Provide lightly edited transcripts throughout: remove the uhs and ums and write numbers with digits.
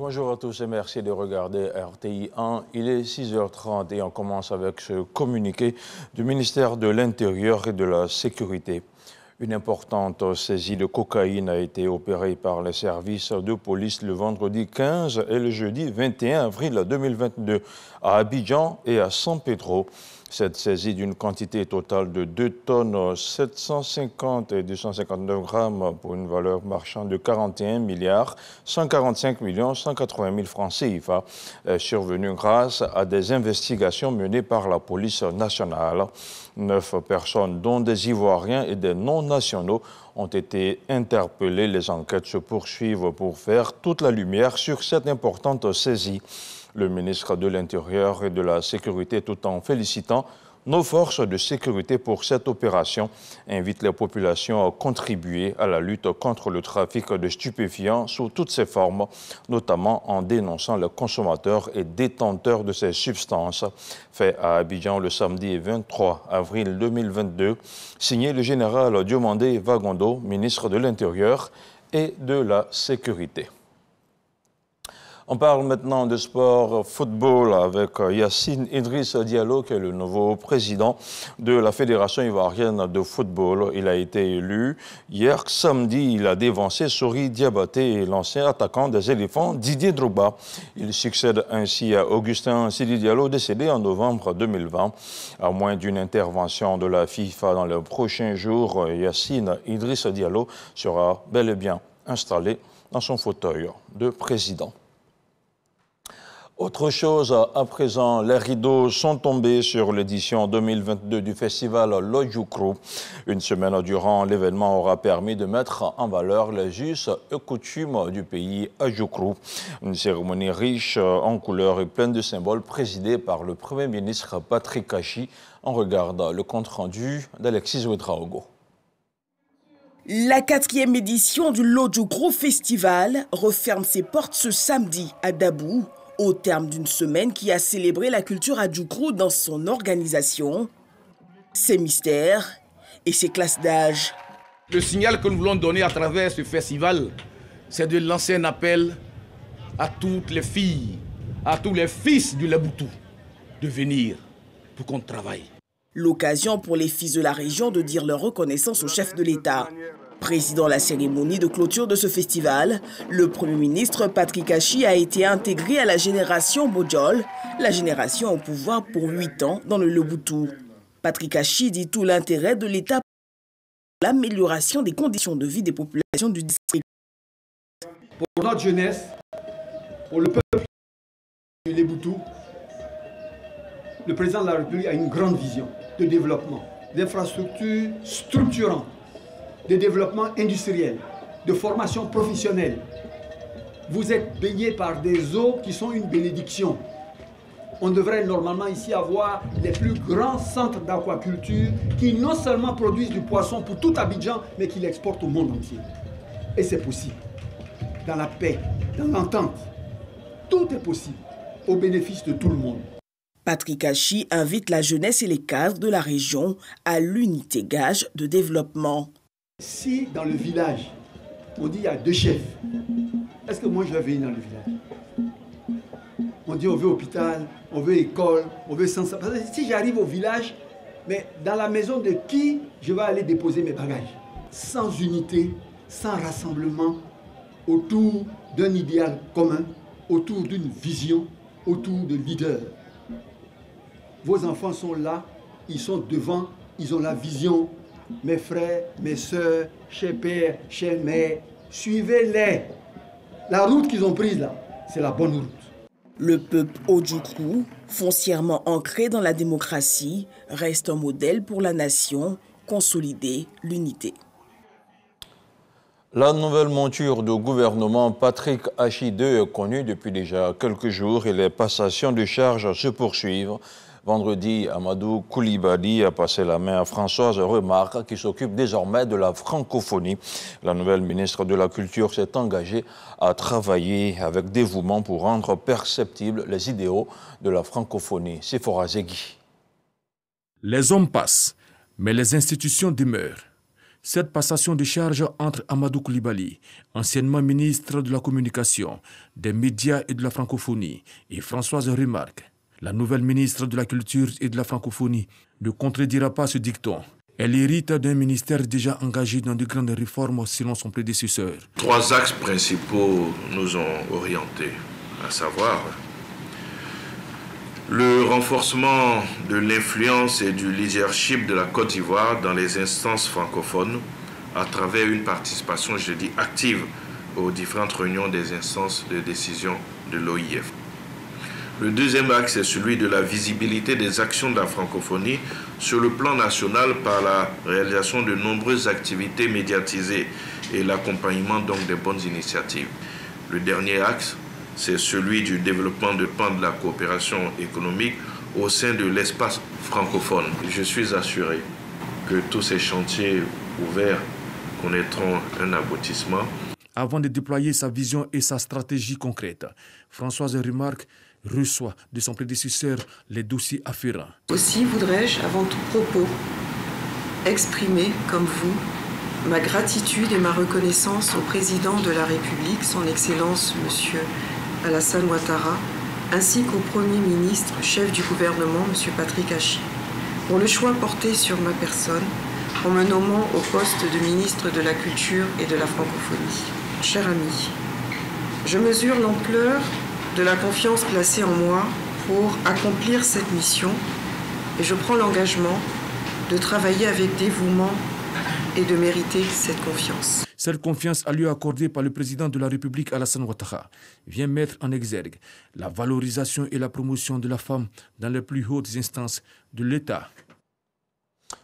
Bonjour à tous et merci de regarder RTI 1. Il est 6h30 et on commence avec ce communiqué du ministère de l'Intérieur et de la Sécurité. Une importante saisie de cocaïne a été opérée par les services de police le vendredi 15 et le jeudi 21 avril 2022 à Abidjan et à San Pedro. Cette saisie d'une quantité totale de 2 tonnes 750 et 259 grammes pour une valeur marchande de 41 milliards 145 millions 180 000 francs CFA est survenue grâce à des investigations menées par la police nationale. 9 personnes, dont des Ivoiriens et des non-nationaux, ont été interpellées. Les enquêtes se poursuivent pour faire toute la lumière sur cette importante saisie. Le ministre de l'Intérieur et de la Sécurité, tout en félicitant nos forces de sécurité pour cette opération, invite les populations à contribuer à la lutte contre le trafic de stupéfiants sous toutes ses formes, notamment en dénonçant les consommateurs et détenteurs de ces substances. Fait à Abidjan le samedi 23 avril 2022, signé le général Diomandé Vagondo, ministre de l'Intérieur et de la Sécurité. On parle maintenant de sport football avec Yacine Idriss Diallo, qui est le nouveau président de la Fédération ivoirienne de football. Il a été élu hier samedi. Il a dévancé Sori Diabaté et l'ancien attaquant des éléphants Didier Drogba. Il succède ainsi à Augustin Sidi Diallo, décédé en novembre 2020. À moins d'une intervention de la FIFA dans les prochains jours, Yacine Idriss Diallo sera bel et bien installé dans son fauteuil de président. Autre chose, à présent, les rideaux sont tombés sur l'édition 2022 du festival Lodjoukro. Une semaine durant, l'événement aura permis de mettre en valeur les us et coutumes du pays Adjoukro. Une cérémonie riche en couleurs et pleine de symboles présidée par le Premier ministre Patrick Kachi. On regarde le compte-rendu d'Alexis Ouedraogo. La 4e édition du Lodjoukro Festival referme ses portes ce samedi à Dabou, au terme d'une semaine qui a célébré la culture adjoukro dans son organisation, ses mystères et ses classes d'âge. Le signal que nous voulons donner à travers ce festival, c'est de lancer un appel à toutes les filles, à tous les fils du Leboutou, de venir pour qu'on travaille. L'occasion pour les fils de la région de dire leur reconnaissance au chef de l'État. Présidant la cérémonie de clôture de ce festival, le Premier ministre Patrick Kachi a été intégré à la génération Bojol, la génération au pouvoir pour 8 ans dans le Leboutou. Patrick Kachi dit tout l'intérêt de l'État pour l'amélioration des conditions de vie des populations du district. Pour notre jeunesse, pour le peuple du Leboutou, le président de la République a une grande vision de développement, d'infrastructures structurantes, de développement industriel, de formation professionnelle. Vous êtes baignés par des eaux qui sont une bénédiction. On devrait normalement ici avoir les plus grands centres d'aquaculture qui non seulement produisent du poisson pour tout Abidjan, mais qui l'exportent au monde entier. Et c'est possible. Dans la paix, dans l'entente, tout est possible au bénéfice de tout le monde. Patrick Kachi invite la jeunesse et les cadres de la région à l'unité gage de développement. Si dans le village, on dit il y a 2 chefs, est-ce que moi je vais venir dans le village? On dit on veut hôpital, on veut école, on veut sans... Parce que si j'arrive au village, mais dans la maison de qui je vais aller déposer mes bagages? Sans unité, sans rassemblement, autour d'un idéal commun, autour d'une vision, autour de leaders. Vos enfants sont là, ils sont devant, ils ont la vision. Mes frères, mes sœurs, chers pères, chers mères, suivez-les. La route qu'ils ont prise là, c'est la bonne route. Le peuple Adjoukro, foncièrement ancré dans la démocratie, reste un modèle pour la nation, consolider l'unité. La nouvelle monture du gouvernement Patrick Kachi II est connue depuis déjà quelques jours et les passations de charges se poursuivent. Vendredi, Amadou Koulibaly a passé la main à Françoise Remarque, qui s'occupe désormais de la francophonie. La nouvelle ministre de la Culture s'est engagée à travailler avec dévouement pour rendre perceptibles les idéaux de la francophonie. Sephora Zegui. Les hommes passent, mais les institutions demeurent. Cette passation de charge entre Amadou Coulibaly, anciennement ministre de la Communication, des médias et de la francophonie, et Françoise Remarque, la nouvelle ministre de la Culture et de la francophonie, ne contredira pas ce dicton. Elle hérite d'un ministère déjà engagé dans de grandes réformes selon son prédécesseur. 3 axes principaux nous ont orientés, à savoir le renforcement de l'influence et du leadership de la Côte d'Ivoire dans les instances francophones à travers une participation, je dis, active aux différentes réunions des instances de décision de l'OIF. Le deuxième axe est celui de la visibilité des actions de la francophonie sur le plan national par la réalisation de nombreuses activités médiatisées et l'accompagnement donc des bonnes initiatives. Le dernier axe, c'est celui du développement de pan de la coopération économique au sein de l'espace francophone. Je suis assuré que tous ces chantiers ouverts connaîtront un aboutissement. Avant de déployer sa vision et sa stratégie concrète, Françoise Remarque reçoit de son prédécesseur les dossiers afférents. Aussi voudrais-je, avant tout propos, exprimer, comme vous, ma gratitude et ma reconnaissance au président de la République, son Excellence M. Alassane Ouattara, ainsi qu'au Premier ministre, chef du gouvernement, M. Patrick Achi, pour le choix porté sur ma personne en me nommant au poste de ministre de la Culture et de la Francophonie. Cher ami, je mesure l'ampleur de la confiance placée en moi pour accomplir cette mission et je prends l'engagement de travailler avec dévouement et de mériter cette confiance. Cette confiance à lui accordée par le président de la République Alassane Ouattara vient mettre en exergue la valorisation et la promotion de la femme dans les plus hautes instances de l'État.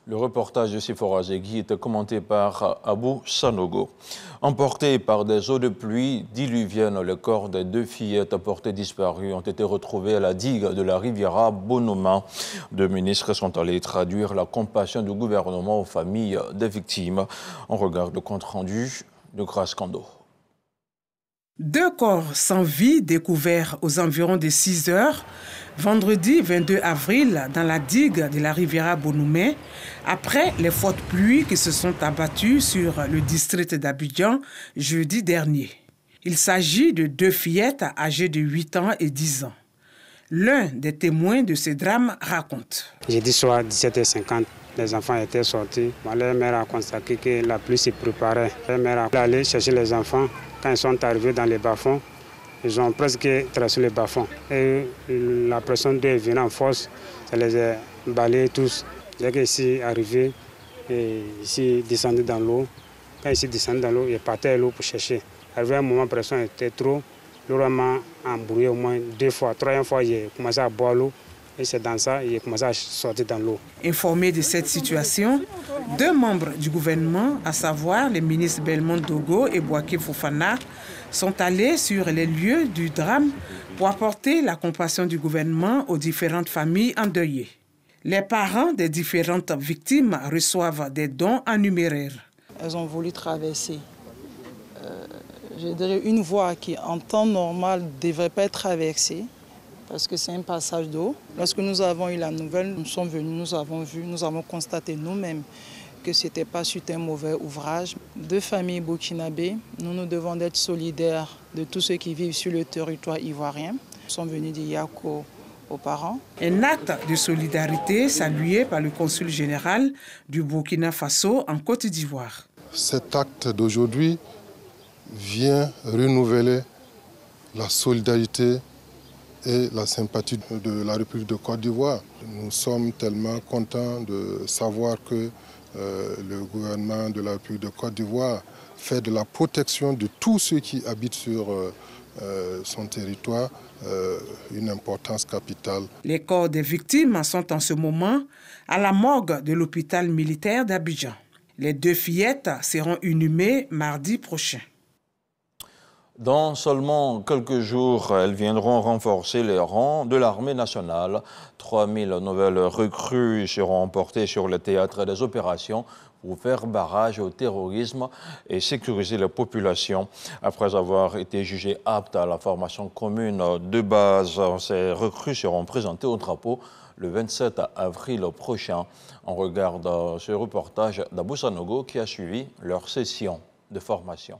Le reportage de Sephora Zegui était commenté par Abou Sanogo. Emportés par des eaux de pluie diluviennes, les corps des 2 fillettes portées disparues ont été retrouvés à la digue de la Riviera Bonoma. 2 ministres sont allés traduire la compassion du gouvernement aux familles des victimes. On regarde le compte-rendu de Grace Kando. 2 corps sans vie découverts aux environs de 6 heures, vendredi 22 avril, dans la digue de la Riviera Bonumé, après les fortes pluies qui se sont abattues sur le district d'Abidjan jeudi dernier. Il s'agit de 2 fillettes âgées de 8 ans et 10 ans. L'un des témoins de ce drame raconte. Jeudi soir, 17h50, les enfants étaient sortis. Leur mère a constaté que la pluie se préparait. Leur mère est allée chercher les enfants. Quand ils sont arrivés dans les bas-fonds, ils ont presque traversé les bas-fonds. Et la personne d'eux est venue en force, ça les a balayés tous. Dès qu'ils sont arrivés, ici descendu dans l'eau. Quand ils sont descendus dans l'eau, ils partaient à l'eau pour chercher. Arrivé à un moment, la pression était trop. L'eau m'a embrouillé au moins 2 fois. 3e fois, j'ai commencé à boire l'eau. Et c'est dans ça qu'il a commencé à sortir dans l'eau. Informés de cette situation, 2 membres du gouvernement, à savoir les ministres Belmont Dogo et Bouaké Fofana, sont allés sur les lieux du drame pour apporter la compassion du gouvernement aux différentes familles endeuillées. Les parents des différentes victimes reçoivent des dons en numéraire. Elles ont voulu traverser. Je dirais une voie qui, en temps normal, ne devrait pas être traversée, parce que c'est un passage d'eau. Lorsque nous avons eu la nouvelle, nous sommes venus, nous avons vu, nous avons constaté nous-mêmes que ce n'était pas suite à un mauvais ouvrage. 2 familles burkinabées, nous devons être solidaires de tous ceux qui vivent sur le territoire ivoirien. Nous sommes venus dire aux parents. Un acte de solidarité salué par le consul général du Burkina Faso en Côte d'Ivoire. Cet acte d'aujourd'hui vient renouveler la solidarité et la sympathie de la République de Côte d'Ivoire. Nous sommes tellement contents de savoir que le gouvernement de la République de Côte d'Ivoire fait de la protection de tous ceux qui habitent sur son territoire une importance capitale. Les corps des victimes sont en ce moment à la morgue de l'hôpital militaire d'Abidjan. Les 2 fillettes seront inhumées mardi prochain. Dans seulement quelques jours, elles viendront renforcer les rangs de l'armée nationale. 3000 nouvelles recrues seront emportées sur le théâtre des opérations pour faire barrage au terrorisme et sécuriser la population. Après avoir été jugées aptes à la formation commune de base, ces recrues seront présentées au drapeau le 27 avril prochain. On regarde ce reportage d'Abou Sanogo qui a suivi leur session de formation.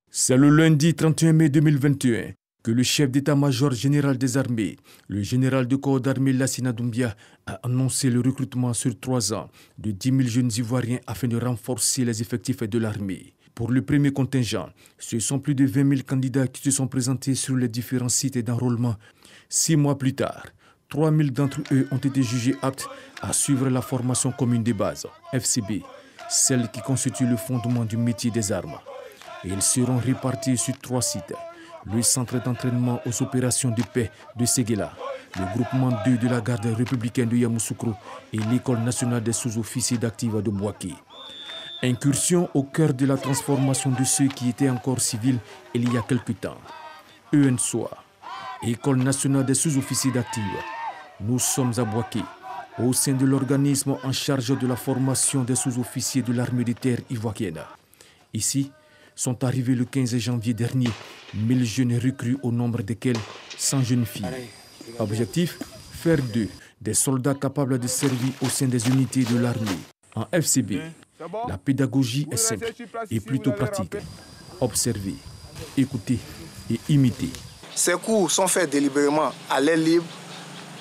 C'est le lundi 31 mai 2021 que le chef d'état-major général des armées, le général de corps d'armée Lassina Doumbia, a annoncé le recrutement sur 3 ans de 10 000 jeunes Ivoiriens afin de renforcer les effectifs de l'armée. Pour le premier contingent, ce sont plus de 20 000 candidats qui se sont présentés sur les différents sites d'enrôlement. 6 mois plus tard, 3 000 d'entre eux ont été jugés aptes à suivre la formation commune de base, FCB, celle qui constitue le fondement du métier des armes. Et ils seront répartis sur 3 sites. Le centre d'entraînement aux opérations de paix de Séguéla, le groupement 2 de la garde républicaine de Yamoussoukro et l'école nationale des sous-officiers d'actifs de Bouaké. Incursion au cœur de la transformation de ceux qui étaient encore civils il y a quelque temps. ENSOA, École nationale des sous-officiers d'actifs. Nous sommes à Bouaké, au sein de l'organisme en charge de la formation des sous-officiers de l'armée de terre ivoirienne. Ici, sont arrivés le 15 janvier dernier 1000 jeunes recrues au nombre desquels 100 jeunes filles. Objectif, faire d'eux des soldats capables de servir au sein des unités de l'armée. En FCB, la pédagogie est simple et plutôt pratique. Observer, écouter et imiter. Ces cours sont faits délibérément à l'air libre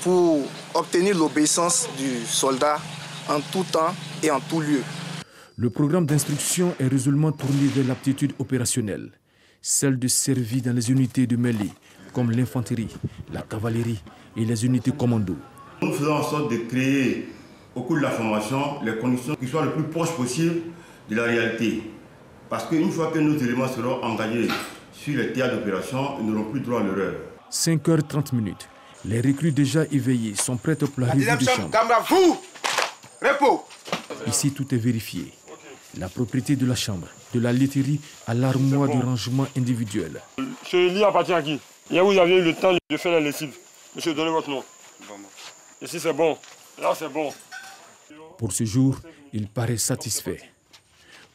pour obtenir l'obéissance du soldat en tout temps et en tout lieu. Le programme d'instruction est résolument tourné vers l'aptitude opérationnelle, celle de servir dans les unités de mêlée, comme l'infanterie, la cavalerie et les unités commando. Nous faisons en sorte de créer, au cours de la formation, les conditions qui soient le plus proches possible de la réalité. Parce qu'une fois que nos éléments seront engagés sur les théâtres d'opération, ils n'auront plus droit à l'erreur. 5h30. Les recrues déjà éveillées sont prêtes pour la revue de chambre. Ici, tout est vérifié. La propriété de la chambre, de la laiterie à l'armoire de rangement individuel. Ce lit appartient à qui? Hier, vous avez eu le temps de faire la lessive. Monsieur, donnez votre nom. Ici, c'est bon. Là, c'est bon. Pour ce jour, il paraît satisfait.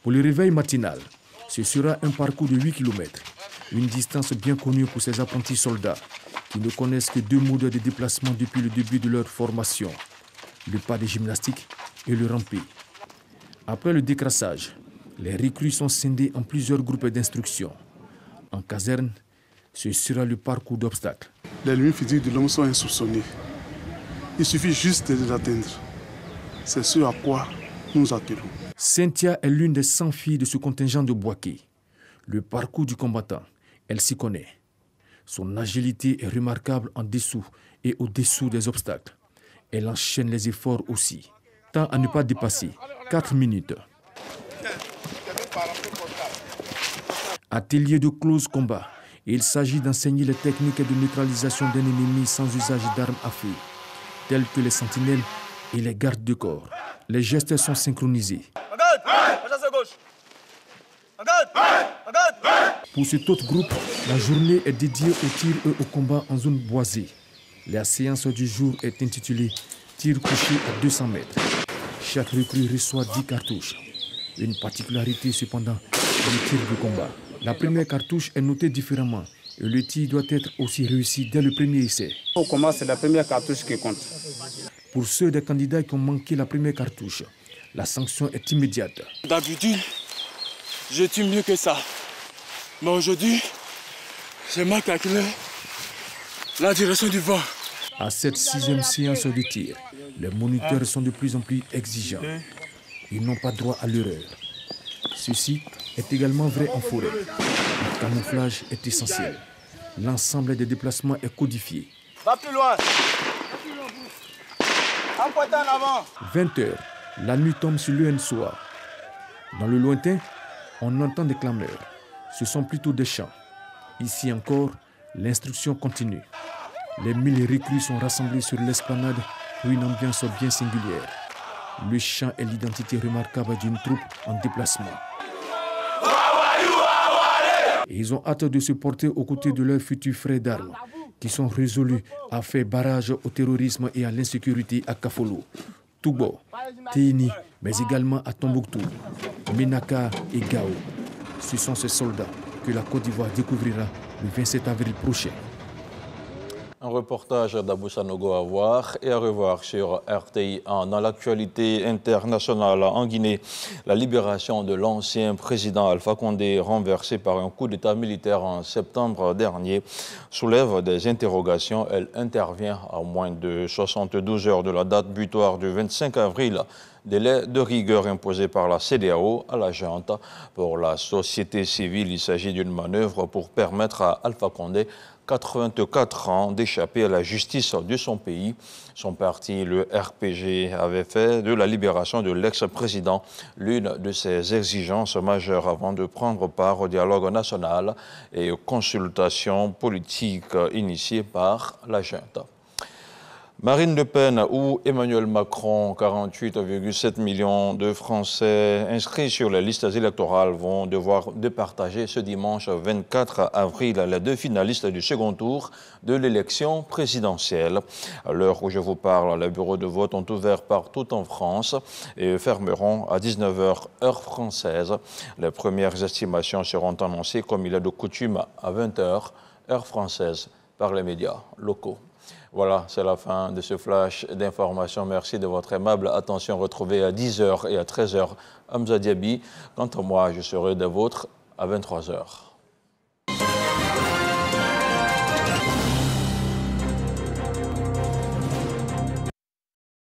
Pour le réveil matinal, ce sera un parcours de 8 km. Une distance bien connue pour ces apprentis soldats qui ne connaissent que 2 modes de déplacement depuis le début de leur formation. Le pas de gymnastique et le rampé. Après le décrassage, les recrues sont scindées en plusieurs groupes d'instruction. En caserne, ce sera le parcours d'obstacles. Les limites physiques de l'homme sont insoupçonnées. Il suffit juste de les atteindre. C'est ce à quoi nous nous attelons. Cynthia est l'une des 100 filles de ce contingent de Bouaké. Le parcours du combattant, elle s'y connaît. Son agilité est remarquable en dessous et au-dessous des obstacles. Elle enchaîne les efforts aussi. Temps à ne pas dépasser, 4 minutes. Atelier de close combat. Il s'agit d'enseigner les techniques de neutralisation d'un ennemi sans usage d'armes à feu, telles que les sentinelles et les gardes de corps. Les gestes sont synchronisés. Pour cet autre groupe, la journée est dédiée au tir et au combat en zone boisée. La séance du jour est intitulée « Tir couché à 200 mètres ». Chaque recrue reçoit 10 cartouches. Une particularité cependant, c'est le tir de combat. La première cartouche est notée différemment et le tir doit être aussi réussi dès le premier essai. Au combat, c'est la première cartouche qui compte. Pour ceux des candidats qui ont manqué la première cartouche, la sanction est immédiate. D'habitude, je tire mieux que ça. Mais aujourd'hui, j'ai mal calculé la direction du vent. À cette 6e séance de tir, les moniteurs sont de plus en plus exigeants. Ils n'ont pas droit à l'erreur. Ceci est également vrai en forêt. Le camouflage est essentiel. L'ensemble des déplacements est codifié. Va plus loin. En pointant en avant. 20h, la nuit tombe sur l'ENSOA. Dans le lointain, on entend des clameurs. Ce sont plutôt des chants. Ici encore, l'instruction continue. Les 1000 recrues sont rassemblés sur l'esplanade pour une ambiance bien singulière. Le chant est l'identité remarquable d'une troupe en déplacement. Et ils ont hâte de se porter aux côtés de leurs futurs frères d'armes, qui sont résolus à faire barrage au terrorisme et à l'insécurité à Kafolo, Toubo, Téini, mais également à Tombouctou, Ménaka et Gao. Ce sont ces soldats que la Côte d'Ivoire découvrira le 27 avril prochain. Un reportage d'Abou Sanogo à voir et à revoir sur RTI 1. Dans l'actualité internationale en Guinée, la libération de l'ancien président Alpha Condé, renversé par un coup d'État militaire en septembre dernier, soulève des interrogations. Elle intervient à moins de 72 heures de la date butoir du 25 avril. Délai de rigueur imposé par la CEDEAO à la junte. Pour la société civile, il s'agit d'une manœuvre pour permettre à Alpha Condé, 84 ans, d'échapper à la justice de son pays. Son parti, le RPG, avait fait de la libération de l'ex-président l'une de ses exigences majeures avant de prendre part au dialogue national et aux consultations politiques initiées par la junte. Marine Le Pen ou Emmanuel Macron, 48,7 millions de Français inscrits sur les listes électorales vont devoir départager ce dimanche 24 avril les deux finalistes du second tour de l'élection présidentielle. À l'heure où je vous parle, les bureaux de vote ont ouvert partout en France et fermeront à 19h heure française. Les premières estimations seront annoncées comme il est de coutume à 20h heure française par les médias locaux. Voilà, c'est la fin de ce flash d'information. Merci de votre aimable attention. Retrouvez à 10h et à 13h Hamza Diaby. Quant à moi, je serai des vôtres à 23h.